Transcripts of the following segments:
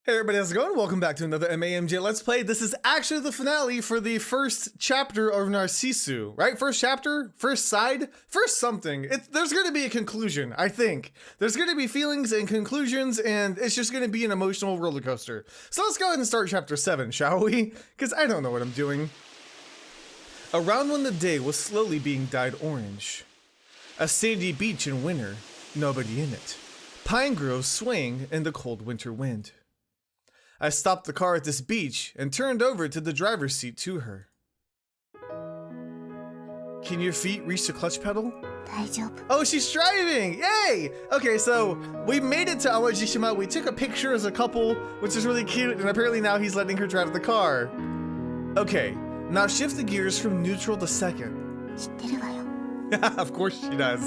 Hey everybody, how's it going? Welcome back to another MAMJ Let's Play. This is actually the finale for the first chapter of Narcissu, right? First chapter? First side? First something. There's going to be a conclusion, I think. There's going to be feelings and conclusions, and it's just going to be an emotional roller coaster. So let's go ahead and start chapter 7, shall we? Because I don't know what I'm doing. Around when the day was slowly being dyed orange. A sandy beach in winter, nobody in it. Pine groves swaying in the cold winter wind. I stopped the car at this beach and turned over to the driver's seat to her. Can your feet reach the clutch pedal? Oh, she's driving! Yay! Okay, so we made it to Awajishima. We took a picture as a couple, which is really cute, and apparently now he's letting her drive the car. Okay, now shift the gears from neutral to second. Of course she does.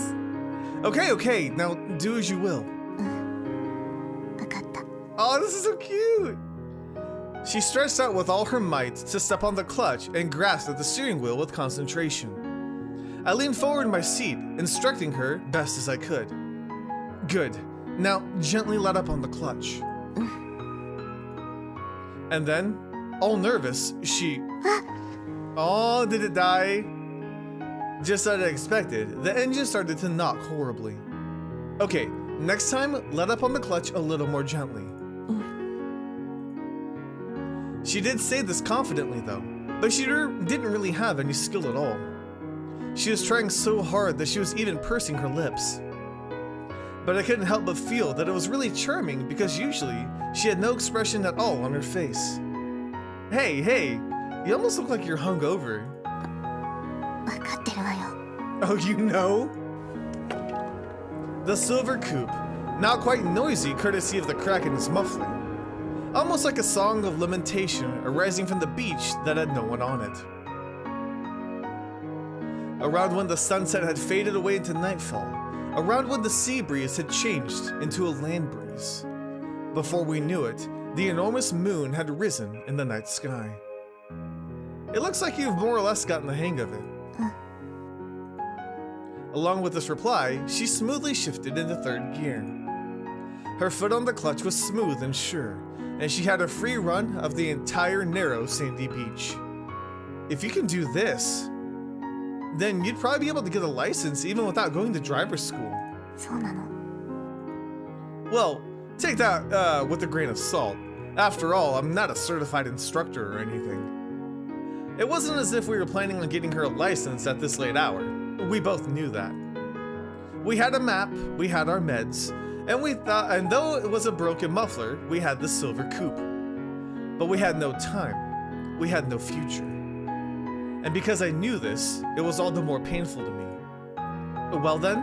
Okay, now do as you will. Oh, this is so cute! She stretched out with all her might to step on the clutch and grasped at the steering wheel with concentration. I leaned forward in my seat, instructing her best as I could. Good. Now, gently let up on the clutch. And then, all nervous, she... Oh, did it die? Just as I expected, the engine started to knock horribly. Okay, next time, let up on the clutch a little more gently. She did say this confidently though, but she didn't really have any skill at all. She was trying so hard that she was even pursing her lips. But I couldn't help but feel that it was really charming because usually she had no expression at all on her face. Hey, you almost look like you're hungover. Oh, you know? The silver coupe, now quite noisy courtesy of the crack in its muffler. Almost like a song of lamentation arising from the beach that had no one on it. Around when the sunset had faded away into nightfall, around when the sea breeze had changed into a land breeze. Before we knew it, the enormous moon had risen in the night sky. It looks like you've more or less gotten the hang of it. Along with this reply, she smoothly shifted into third gear. Her foot on the clutch was smooth and sure, and she had a free run of the entire narrow sandy beach. If you can do this, then you'd probably be able to get a license even without going to driver's school. Well, take that with a grain of salt. After all, I'm not a certified instructor or anything. It wasn't as if we were planning on getting her a license at this late hour. We both knew that. We had a map, we had our meds, and though it was a broken muffler, we had the silver coupe. But we had no time. We had no future. And because I knew this, it was all the more painful to me. Well then,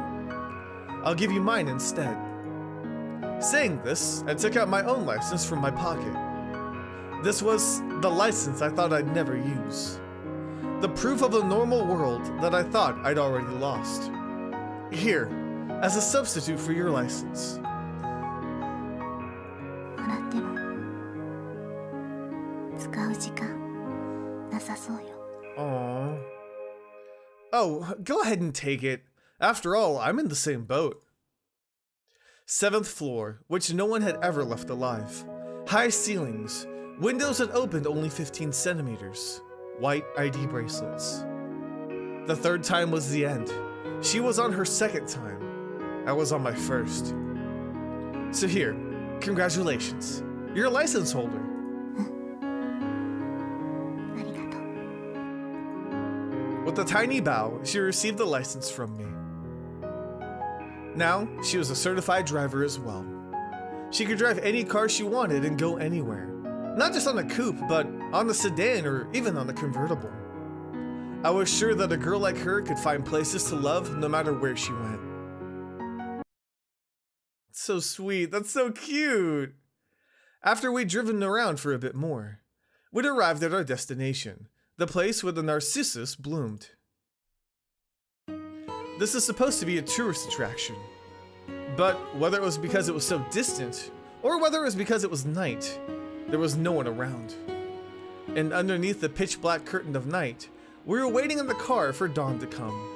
I'll give you mine instead. Saying this, I took out my own license from my pocket. This was the license I thought I'd never use. The proof of a normal world that I thought I'd already lost. Here, as a substitute for your license. Aww. Oh, go ahead and take it. After all, I'm in the same boat. 7th floor, which no one had ever left alive. High ceilings, windows that opened only 15 centimeters. White ID bracelets. The third time was the end. She was on her second time. I was on my first. So here, congratulations. You're a license holder. With a tiny bow, she received the license from me. Now, she was a certified driver as well. She could drive any car she wanted and go anywhere. Not just on a coupe, but on the sedan or even on the convertible. I was sure that a girl like her could find places to love no matter where she went. So sweet, that's so cute. After we'd driven around for a bit more, we'd arrived at our destination, the place where the narcissus bloomed. This is supposed to be a tourist attraction, but whether it was because it was so distant, or whether it was because it was night, there was no one around. And underneath the pitch black curtain of night, we were waiting in the car for dawn to come.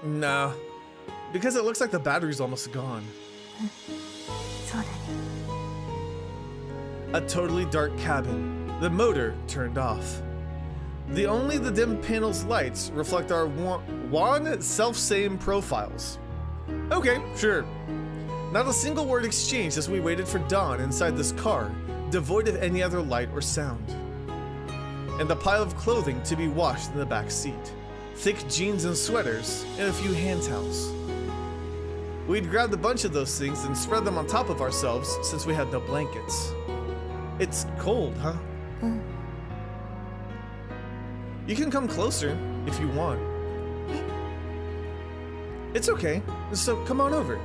Nah, Because it looks like the battery's almost gone. そうだね。 A totally dark cabin. The motor turned off. Only the dim panel's lights reflect our wan self-same profiles. Okay, sure. Not a single word exchanged as we waited for dawn inside this car, devoid of any other light or sound. And a pile of clothing to be washed in the back seat. Thick jeans and sweaters, and a few hand towels. We'd grabbed a bunch of those things and spread them on top of ourselves since we had no blankets. It's cold, huh? うん。 You can come closer if you want. It's okay, so come on over.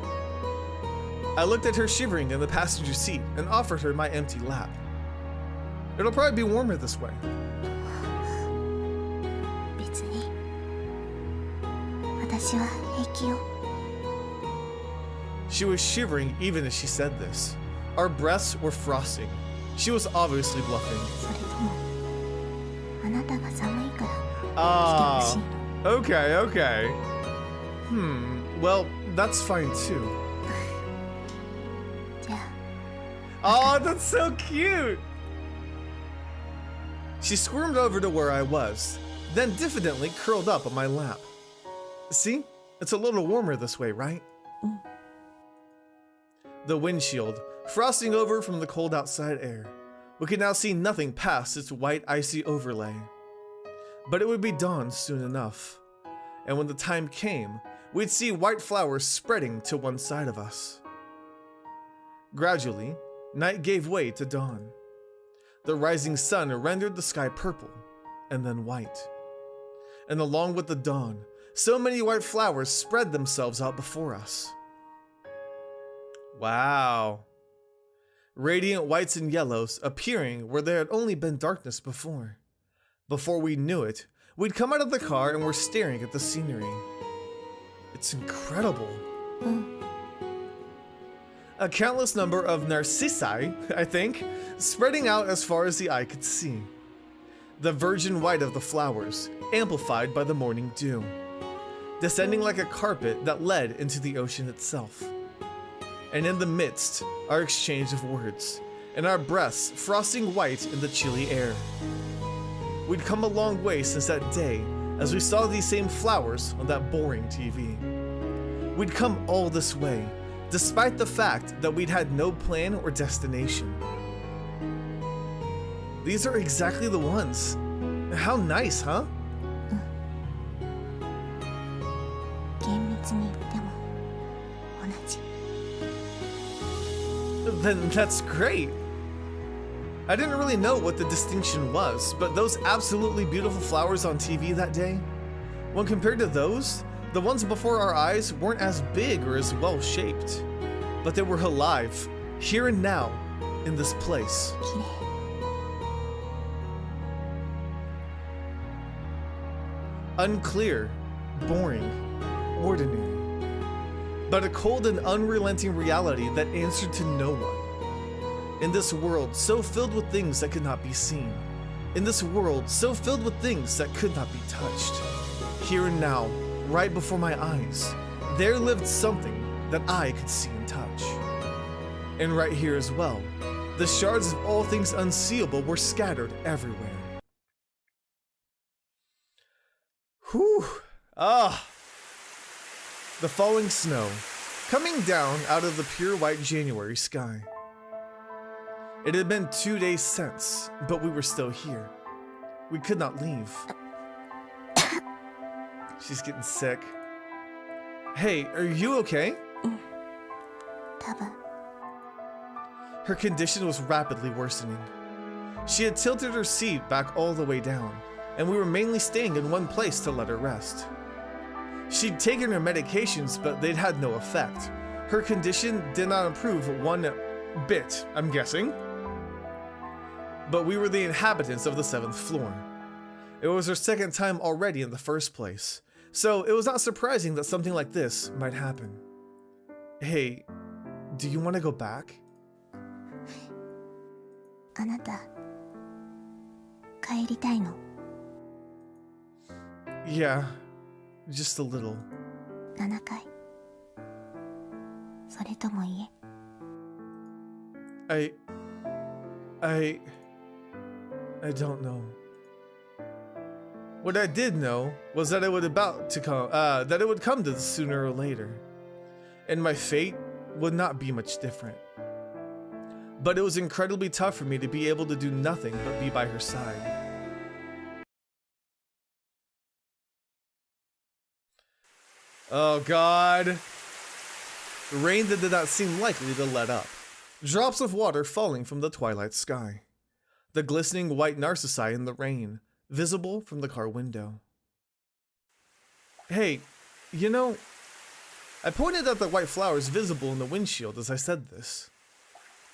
I looked at her shivering in the passenger seat and offered her my empty lap. It'll probably be warmer this way. 別に。私は平気よ。 She was shivering even as she said this. Our breaths were frosting. She was obviously bluffing. それとも、あなたが寒いから来てほ Ah, しいの。 okay, okay. Well, that's fine too. じゃあ、 Oh, that's so cute! She squirmed over to where I was, then diffidently curled up on my lap. See? It's a little warmer this way, right? The windshield, frosting over from the cold outside air. We could now see nothing past its white, icy overlay. But it would be dawn soon enough. And when the time came, we'd see white flowers spreading to one side of us. Gradually, night gave way to dawn. The rising sun rendered the sky purple, and then white. And along with the dawn, so many white flowers spread themselves out before us. Wow. Radiant whites and yellows appearing where there had only been darkness before. Before we knew it, we'd come out of the car and were staring at the scenery. It's incredible. うん。 A countless number of Narcissi, I think, spreading out as far as the eye could see. The virgin white of the flowers, amplified by the morning dew. Descending like a carpet that led into the ocean itself. And in the midst, our exchange of words, and our breaths frosting white in the chilly air. We'd come a long way since that day as we saw these same flowers on that boring TV. We'd come all this way, despite the fact that we'd had no plan or destination. These are exactly the ones. How nice, huh? 厳密に言っても同じ。 Then that's great. I didn't really know what the distinction was, but those absolutely beautiful flowers on TV that day, when compared to those, the ones before our eyes weren't as big or as well shaped, but they were alive, here and now, in this place. 綺麗。 Unclear, boring, ordinary. But a cold and unrelenting reality that answered to no one. In this world so filled with things that could not be seen. In this world so filled with things that could not be touched. Here and now, right before my eyes, there lived something that I could see and touch. And right here as well, the shards of all things unseeable were scattered everywhere. Whew. Ah. The falling snow, coming down out of the pure white January sky. It had been 2 days since, but we were still here. We could not leave. She's getting sick. Hey, are you okay? 多分。 Her condition was rapidly worsening. She had tilted her seat back all the way down, and we were mainly staying in one place to let her rest. She'd taken her medications, but they'd had no effect. Her condition did not improve one bit, I'm guessing. But we were the inhabitants of the 7th floor. It was her second time already in the first place, so it was not surprising that something like this might happen. Hey, do you want to go back? あなた、帰りたいの。 Yeah, just a little. 7回。れとも言I don't know. What I did know was that it would come to this sooner or later, and my fate would not be much different. But it was incredibly tough for me to be able to do nothing but be by her side. Oh God. The rain that did not seem likely to let up. Drops of water falling from the twilight sky. The glistening white narcissi in the rain, visible from the car window. Hey, you know, I pointed at the white flowers visible in the windshield as I said this.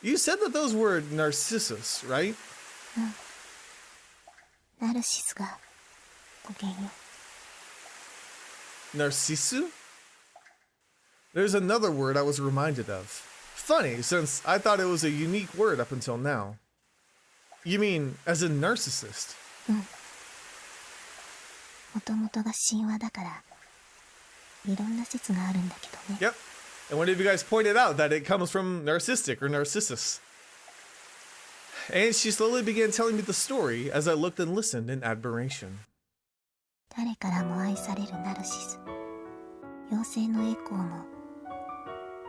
You said that those were narcissus, right? う。ナルシスがごきげんよ Narcissu? There's another word I was reminded of. Funny, since I thought it was a unique word up until now. You mean as a narcissist? う。もともとが神話だからいろんな説があるんだけどね。 Yep. And one of you guys pointed out that it comes from narcissistic or narcissus. And she slowly began telling me the story as I looked and listened in admiration. 誰からも愛されるナルシス。妖精のエコーも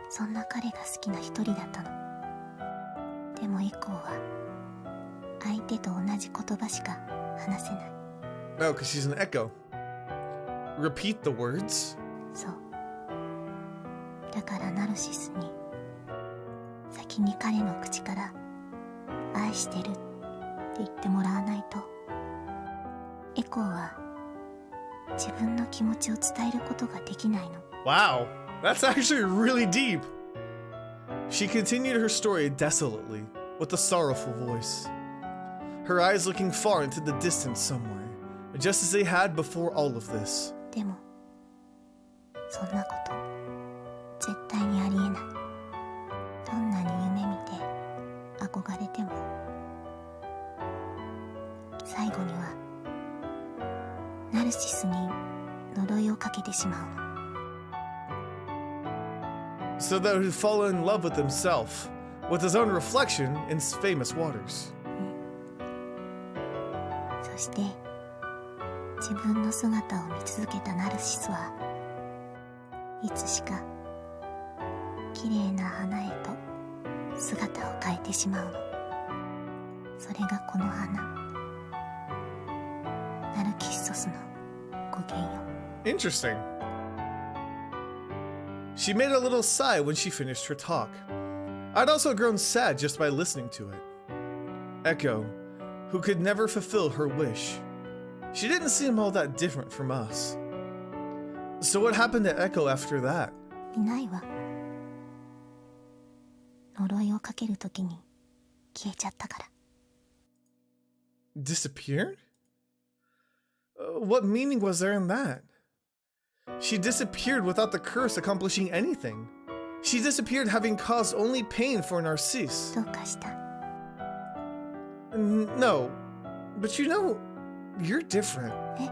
そんな彼が好きな一人だったの。でもエコーは相手と同じ言葉しか話せない。 Oh, because she's an echo. Repeat the words? そう。だからナルシスに先に彼の口から愛してるって言ってもらわないとエコーは自分の気持ちを伝えることができないの。 Wow, that's actually really deep. She continued her story desolately, with a sorrowful voice. Her eyes looking far into the distance somewhere, just as they had before all of this. でもそんなこと絶対にありえない。どんなに夢見て憧れても最後にはナルシスに呪いをかけてしまうの。 So that he'd fall in love with himself, with his own reflection in famous waters. そして自分の姿を見続けたナルシスはいつしか綺麗な花へと姿を変えてしまうの。それがこの花、ナルキッソスの語源よ。 Interesting. She made a little sigh when she finished her talk. I'd also grown sad just by listening to it. Echo, who could never fulfill her wish. She didn't seem all that different from us. So what happened to Echo after that? いないわ。呪いをかけるときに消えちゃったから。 Disappeared? What meaning was there in that? She disappeared without the curse accomplishing anything. She disappeared having caused only pain for Narcisse. どうかした？ No, but you know, you're different. え？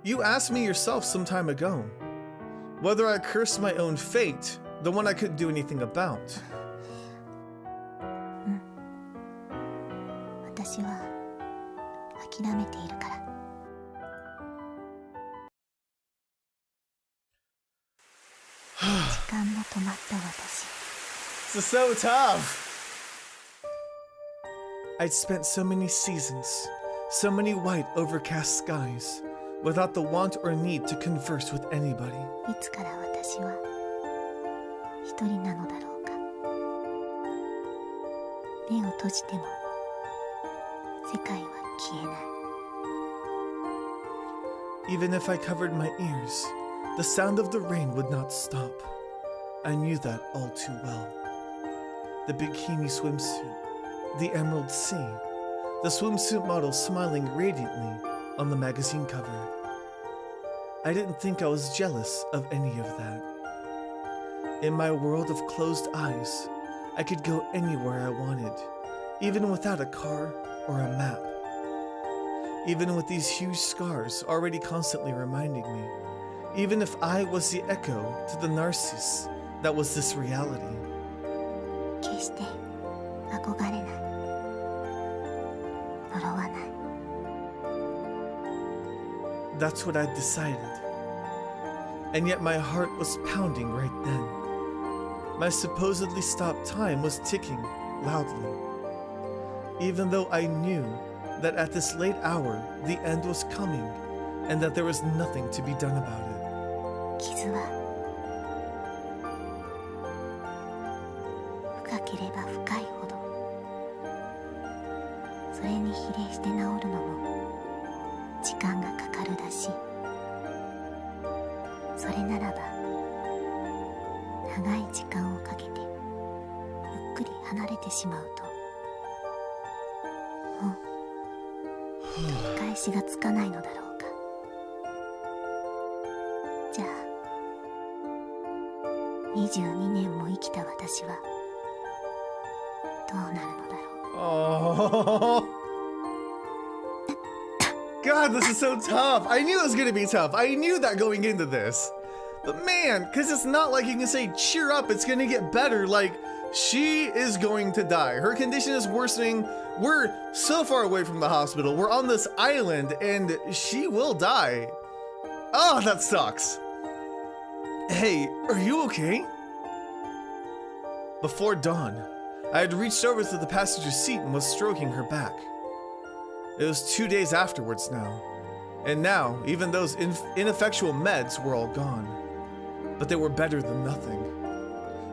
You asked me yourself some time ago whether I cursed my own fate, the one I couldn't do anything about. 私は諦めているから。 時間の止まった私。 This is so tough. I'd spent so many seasons, so many white overcast skies, without the want or need to converse with anybody. いつから私は一人なのだろうか。目を閉じても世界は消えない。 Even if I covered my ears, the sound of the rain would not stop. I knew that all too well. The bikini swimsuit, the emerald sea, the swimsuit model smiling radiantly on the magazine cover. I didn't think I was jealous of any of that. In my world of closed eyes, I could go anywhere I wanted, even without a car or a map. Even with these huge scars already constantly reminding me, even if I was the echo to the Narcissus that was this reality. 決して憧れない、呪わない。 That's what I'd decided. And yet my heart was pounding right then. My supposedly stopped time was ticking loudly. Even though I knew that at this late hour the end was coming and that there was nothing to be done about it. 傷は深ければ深いほど、それに比例して治るのも時間がかかるだし、それならば長い時間をかけてゆっくり離れてしまうと、もう取り返しがつかないのだろうか。じゃあ22年も生きた私はどうなるのだろう。 Oh. God, this is so tough. I knew it was going to be tough. I knew that going into this. But man, because it's not like you can say, cheer up, it's going to get better. Like, she is going to die. Her condition is worsening. We're so far away from the hospital. We're on this island, and she will die. Oh, that sucks. Hey, are you okay? Before dawn, I had reached over to the passenger seat and was stroking her back. It was 2 days afterwards now, and now even those ineffectual meds were all gone. But they were better than nothing.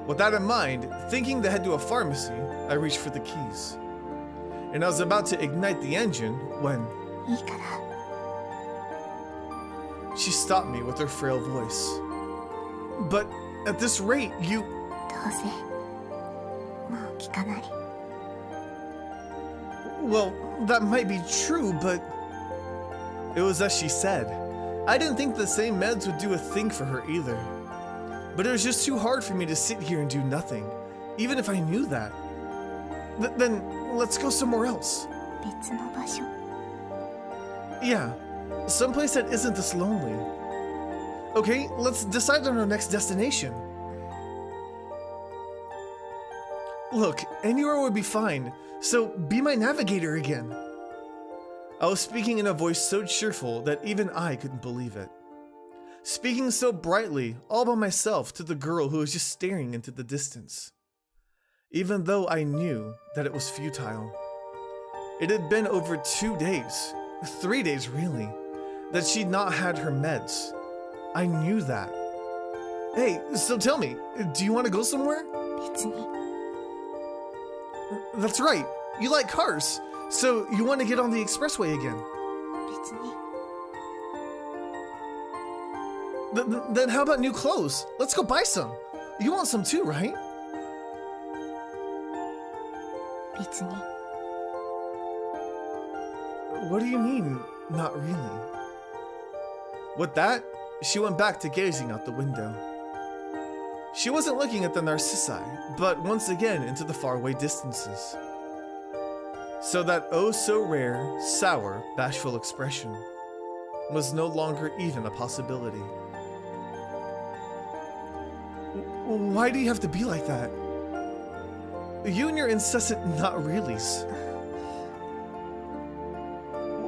With that in mind, thinking to head to a pharmacy, I reached for the keys. And I was about to ignite the engine when いいから she stopped me with her frail voice. But at this rate, you... どうせもう聞かない。 Well, that might be true, but it was as she said. I didn't think the same meds would do a thing for her either. But it was just too hard for me to sit here and do nothing, even if I knew that. Then let's go somewhere else. 別の場所。 Yeah, someplace that isn't this lonely. Okay, let's decide on our next destination. Look, anywhere would be fine, so be my navigator again. I was speaking in a voice so cheerful that even I couldn't believe it. Speaking so brightly, all by myself, to the girl who was just staring into the distance. Even though I knew that it was futile. It had been over 2 days, 3 days really, that she'd not had her meds. I knew that. Hey, so tell me, do you want to go somewhere? 別に That's right, you like cars, so you want to get on the expressway again. 別に Then how about new clothes? Let's go buy some. You want some too, right? 別に What do you mean, not really? With that, she went back to gazing out the window. She wasn't looking at the Narcissu Side, but once again into the faraway distances. So that oh so rare, sour, bashful expression was no longer even a possibility. Why do you have to be like that? You and your incessant not reallys.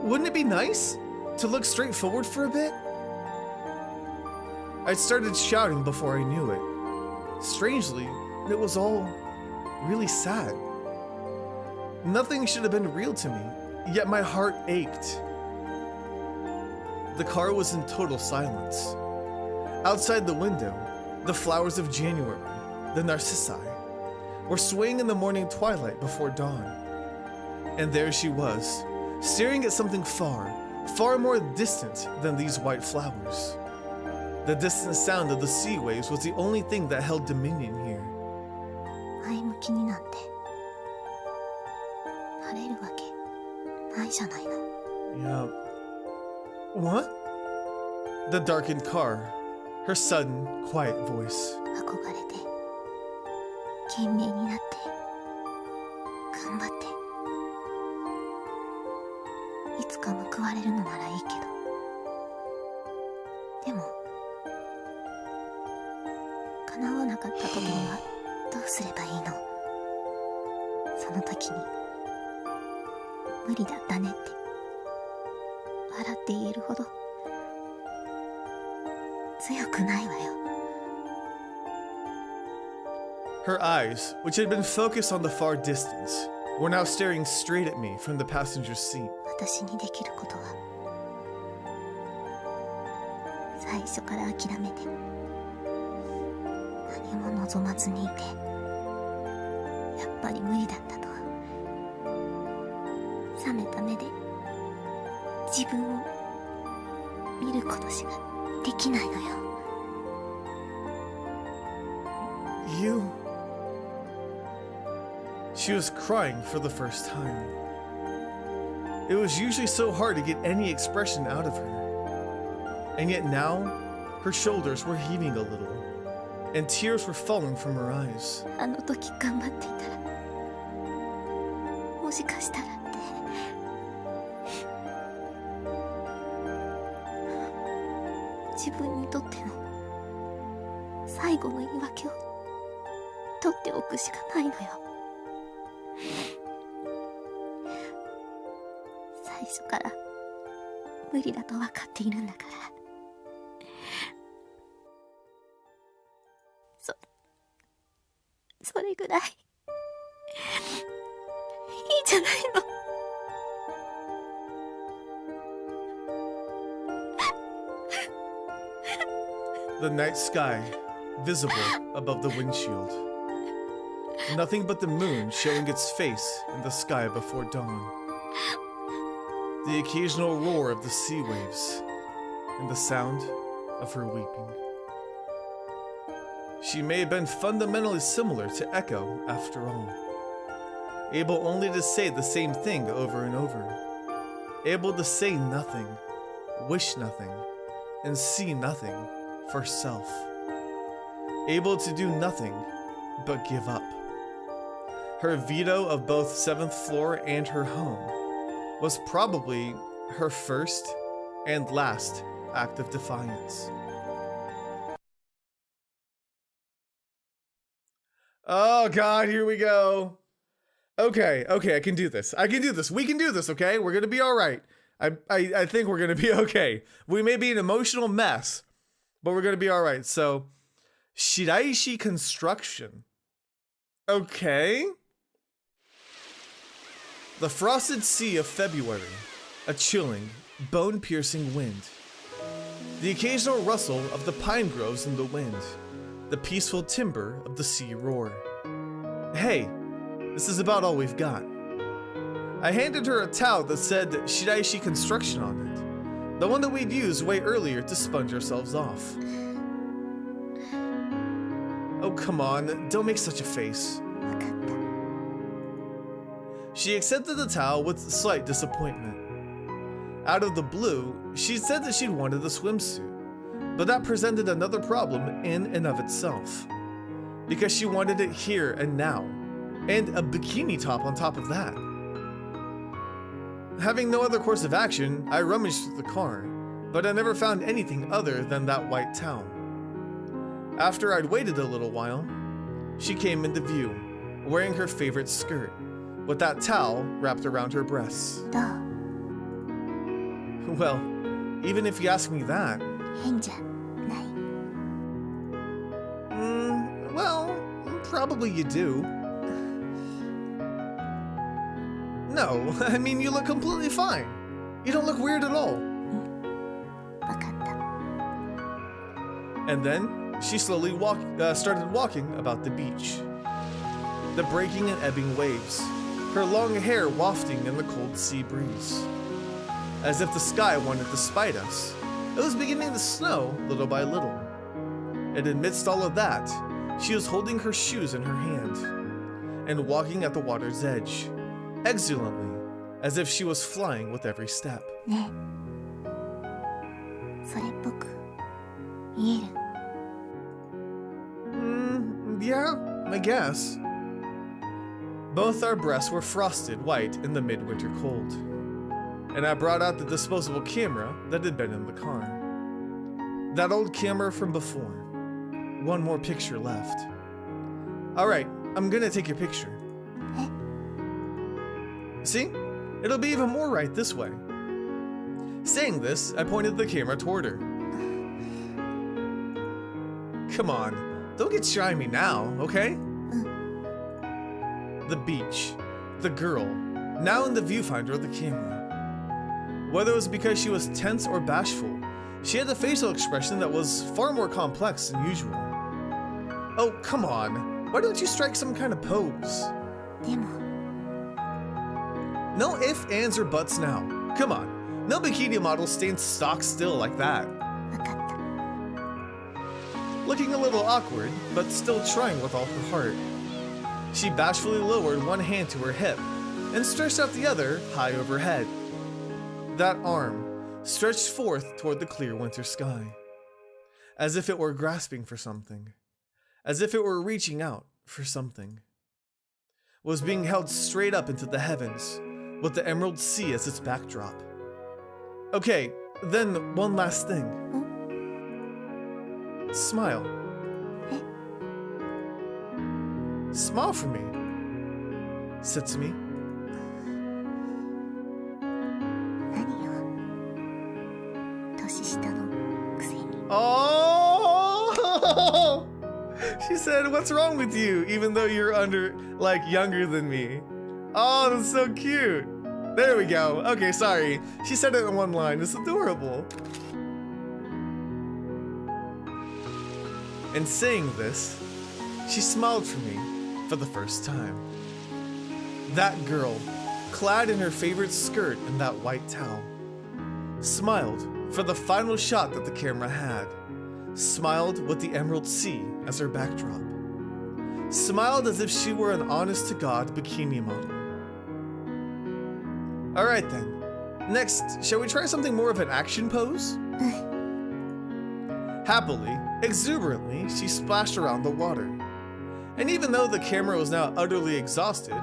Wouldn't it be nice to look straight forward for a bit? I started shouting before I knew it. Strangely, it was all really sad. Nothing should have been real to me, yet my heart ached. The car was in total silence. Outside the window, the flowers of January, the narcissi, were swaying in the morning twilight before dawn. And there she was, staring at something far, far more distant than these white flowers. The distant sound of the sea waves was the only thing that held dominion here. 前向きになんてなれるわけないじゃないの。 Yeah. What? The darkened car, her sudden, quiet voice. 憧れて懸命になって頑張っていつか報われるのならいいけど、でも叶わなかった時にはどうすればいいの？その時に無理だったねって笑って言えるほど強くないわよ。 Her eyes, which had been focused on the far distance, were now staring straight at me from the passenger seat. 私にできることは最初から諦めて何も望まずにいて、やっぱり無理だったと冷めた目で自分を見ることしかできないのよ。 You... She was crying for the first time. It was usually so hard to get any expression out of her. And yet now, her shoulders were heaving a little, and tears were falling from her eyes. あの時頑張っていたらもしかしたらって自分にとっての最後の言い訳を取っておくしかないのよ。最初から無理だと分かっているんだから。それぐらいいいじゃないの。The night sky, visible above the windshield. Nothing but the moon showing its face in the sky before dawn. The occasional roar of the sea waves, and the sound of her weeping. She may have been fundamentally similar to Echo, after all. Able only to say the same thing over and over. Able to say nothing, wish nothing, and see nothing for self. Able to do nothing but give up. Her veto of both 7th floor and her home was probably her first and last act of defiance. Oh god, here we go. Okay, I can do this. We can do this, okay? We're gonna be alright. I think we're gonna be okay. We may be an emotional mess, but we're gonna be alright. So, Shiraishi construction. Okay. The frosted sea of February. A chilling, bone-piercing wind. The occasional rustle of the pine groves in the wind. The peaceful timbre of the sea roar. Hey, this is about all we've got. I handed her a towel that said Shiraishi Construction on it. The one that we'd used way earlier to sponge ourselves off. Oh, come on, don't make such a face. She accepted the towel with slight disappointment. Out of the blue, she said that she'd wanted a swimsuit. But that presented another problem in and of itself. Because she wanted it here and now, and a bikini top on top of that. Having no other course of action, I rummaged through the car, but I never found anything other than that white towel. After I'd waited a little while, she came into view, wearing her favorite skirt, with that towel wrapped around her breasts. Duh. Well, even if you ask me that, 変じゃない。 well, probably you do. No, I mean, you look completely fine. You don't look weird at all. わかった。 And then, she slowly started walking about the beach. The breaking and ebbing waves, her long hair wafting in the cold sea breeze. As if the sky wanted to spite us, it was beginning to snow little by little. And amidst all of that, she was holding her shoes in her hand and walking at the water's edge, exultantly, as if she was flying with every step. ねえ、それっぽく見える？ Yeah, I guess. Both our breasts were frosted white in the midwinter cold, and I brought out the disposable camera that had been in the car. That old camera from before, one more picture left. Alright, I'm gonna take your picture. See? It'll be even more right this way. Saying this, I pointed the camera toward her. Come on, don't get shy of me now, okay? The beach, the girl, now in the viewfinder of the camera. Whether it was because she was tense or bashful, she had a facial expression that was far more complex than usual. Oh, come on, why don't you strike some kind of pose? でも No ifs, ands, or buts now. Come on, no bikini model stands stock still like that. 分かった Looking a little awkward, but still trying with all her heart. She bashfully lowered one hand to her hip and stretched out the other high overhead. That arm stretched forth toward the clear winter sky, as if it were grasping for something, as if it were reaching out for something. Was being held straight up into the heavens, with the emerald sea as its backdrop. Okay, then one last thing. Smile. Smile for me, said to me. 何よ年下のくせに Oh! She said, what's wrong with you? Even though you're younger than me. Oh, that's so cute. There we go. Okay, sorry. She said it in one line. It's adorable. In saying this, she smiled for me for the first time. That girl, clad in her favorite skirt and that white towel, smiled for the final shot that the camera had. Smiled with the emerald sea as her backdrop. Smiled as if she were an honest-to-God bikini model. Alright then, next, shall we try something more of an action pose? Happily, exuberantly, she splashed around the water. And even though the camera was now utterly exhausted,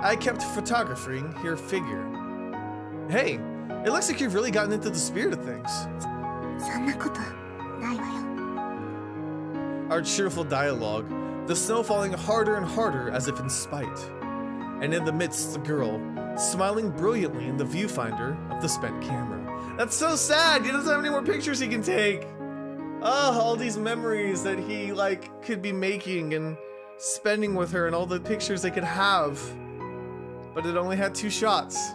I kept photographing her figure. Hey, it looks like you've really gotten into the spirit of things. そんなことないわよ Our cheerful dialogue, the snow falling harder and harder as if in spite. And in the midst, the girl, smiling brilliantly in the viewfinder of the spent camera. That's so sad, he doesn't have any more pictures he can take. Oh, all these memories that he, could be making and spending with her and all the pictures they could have. But it only had 2 shots.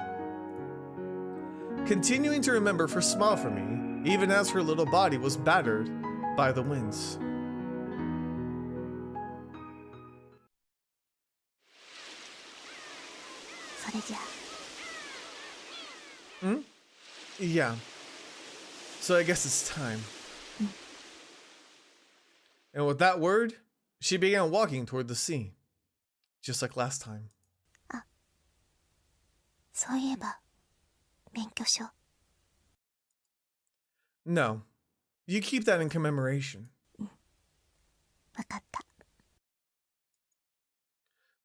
Continuing to remember her smile for me, even as her little body was battered by the winds. Yeah. So I guess it's time. And with that word, she began walking toward the sea, just like last time. そういえば免許証 No, you keep that in commemoration. 分かった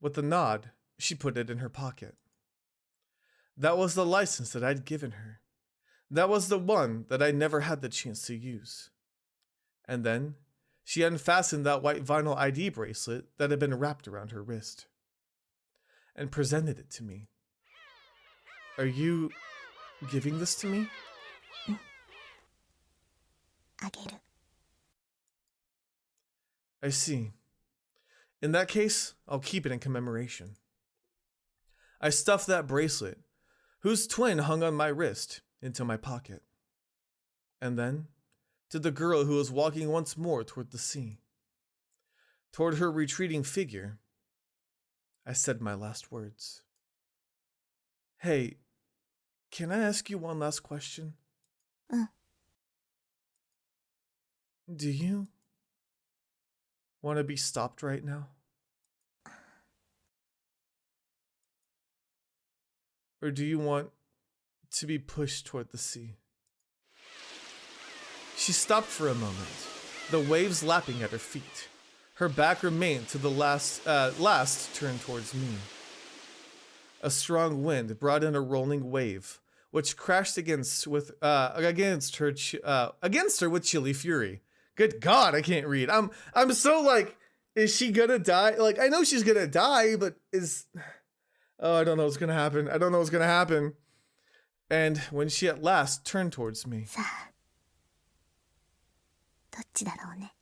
With a nod, she put it in her pocket. That was the license that I'd given her. That was the one that I never had the chance to use. And then she unfastened that white vinyl ID bracelet that had been wrapped around her wrist and presented it to me. Are you giving this to me? あげる I see. In that case, I'll keep it in commemoration. I stuffed that bracelet, whose twin hung on my wrist, into my pocket. And then, to the girl who was walking once more toward the sea, toward her retreating figure, I said my last words. Hey, can I ask you one last question? Do you want to be stopped right now? Or do you want to be pushed toward the sea? She stopped for a moment, the waves lapping at her feet. Her back remained to the last turned towards me. A strong wind brought in a rolling wave, which crashed against her with chilly fury, Good God, I can't read. I'm so like, is she gonna die? Like, I know she's gonna die, but oh, I don't know what's gonna happen. I don't know what's gonna happen. And when she at last turned towards me. さあ、どっちだろうね。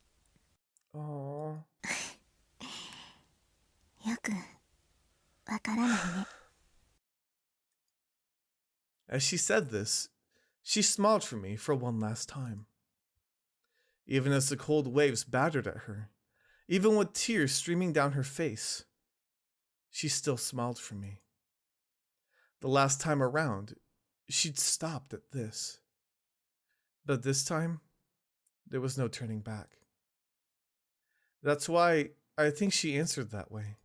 Oh. よくわからないね。 As she said this, she smiled for me for one last time. Even as the cold waves battered at her, even with tears streaming down her face, she still smiled for me. The last time around, she'd stopped at this. But this time, there was no turning back. That's why I think she answered that way.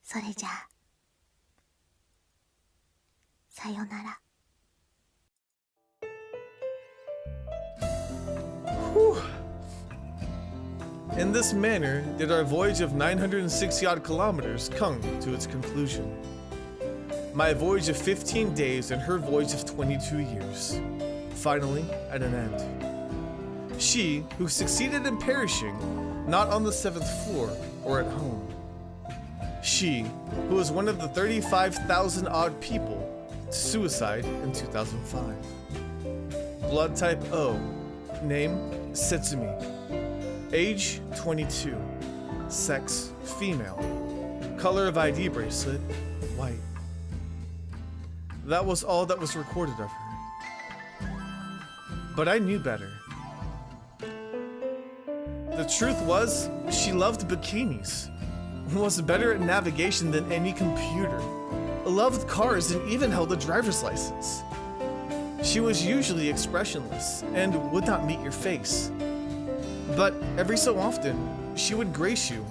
それじゃあ、さよなら。 Whew. In this manner did our voyage of 960-odd kilometers come to its conclusion. My voyage of 15 days and her voyage of 22 years, finally at an end. She, who succeeded in perishing, not on the 7th floor or at home. She, who was one of the 35,000-odd people to suicide in 2005. Blood type O. Name, Setsumi. Age, 22. Sex, female. Color of ID bracelet, white. That was all that was recorded of her. But I knew better. The truth was, she loved bikinis, was better at navigation than any computer, loved cars and even held a driver's license. She was usually expressionless and would not meet your face. But every so often, she would grace you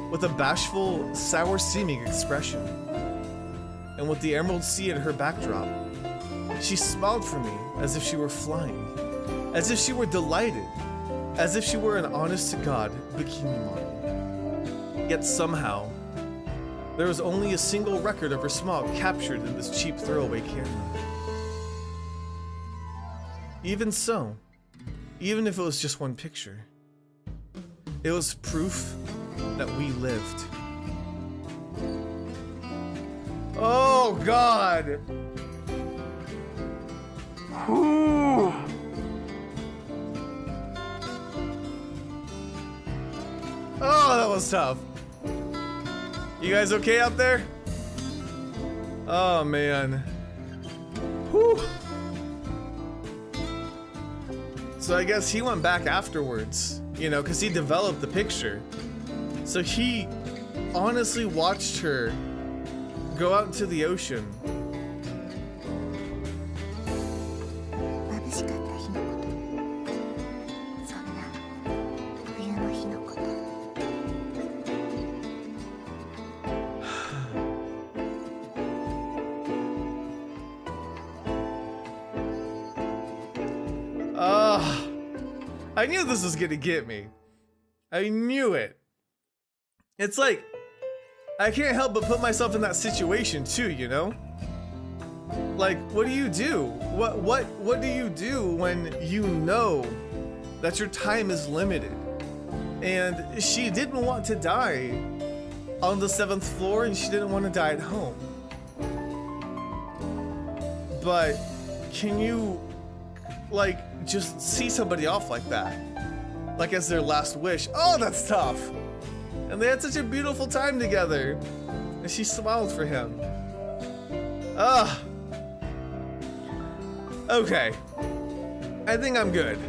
with a bashful, sour-seeming expression. And with the Emerald Sea at her backdrop, she smiled for me as if she were flying, as if she were delighted, as if she were an honest-to-God bikini model. Yet somehow, there was only a single record of her smile captured in this cheap throwaway camera. Even so, even if it was just one picture, it was proof that we lived. Oh God! Whew. Oh, that was tough. You guys okay out there? Oh man. Whew. So I guess he went back afterwards, you know, because he developed the picture. So he honestly watched her go out into the ocean. 眩しかった日のこと、そんな冬の日のこと。 I knew this was gonna get me. I knew it. It's like, I can't help but put myself in that situation too, you know? Like, what do you do? What do you do when you know that your time is limited? And she didn't want to die on the 7th floor and she didn't want to die at home. But can you, like, just see somebody off like that? Like as their last wish. Oh, that's tough. And they had such a beautiful time together. And she smiled for him. Ugh. Okay. I think I'm good.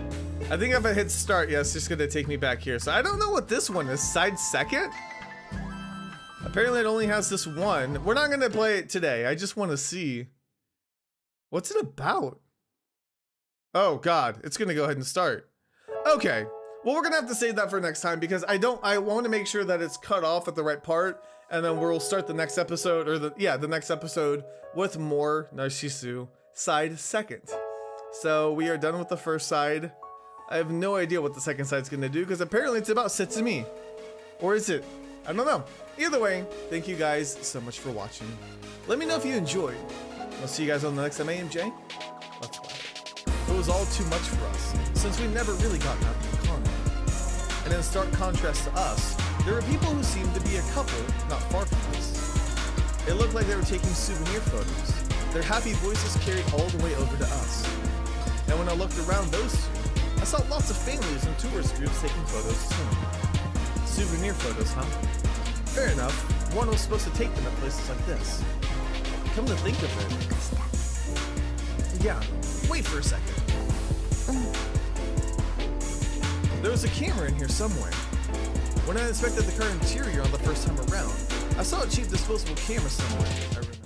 I think if I hit start, yeah, it's just gonna take me back here. So I don't know what this one is. Side second? Apparently it only has this one. We're not gonna play it today. I just want to see. What's it about? Oh God, it's gonna go ahead and start. Okay. Well, we're gonna have to save that for next time because I want to make sure that it's cut off at the right part, and then we'll start the next episode, or the next episode with more Narcissu Side second. So we are done with the first side. I have no idea what the second side's gonna do because apparently it's about Setsumi. Or is it? I don't know. Either way, thank you guys so much for watching. Let me know if you enjoyed. I'll see you guys on the next MAMJ. Let's play. It was all too much for us, since we'd never really gotten out of the car. And in stark contrast to us, there were people who seemed to be a couple not far from us. It looked like they were taking souvenir photos. Their happy voices carried all the way over to us. And when I looked around those two, I saw lots of families and tourist groups taking photos too. Souvenir photos, huh? Fair enough, one was supposed to take them at places like this. Come to think of it. Yeah, wait for a second. There was a camera in here somewhere. When I inspected the car interior on the first time around, I saw a cheap disposable camera somewhere.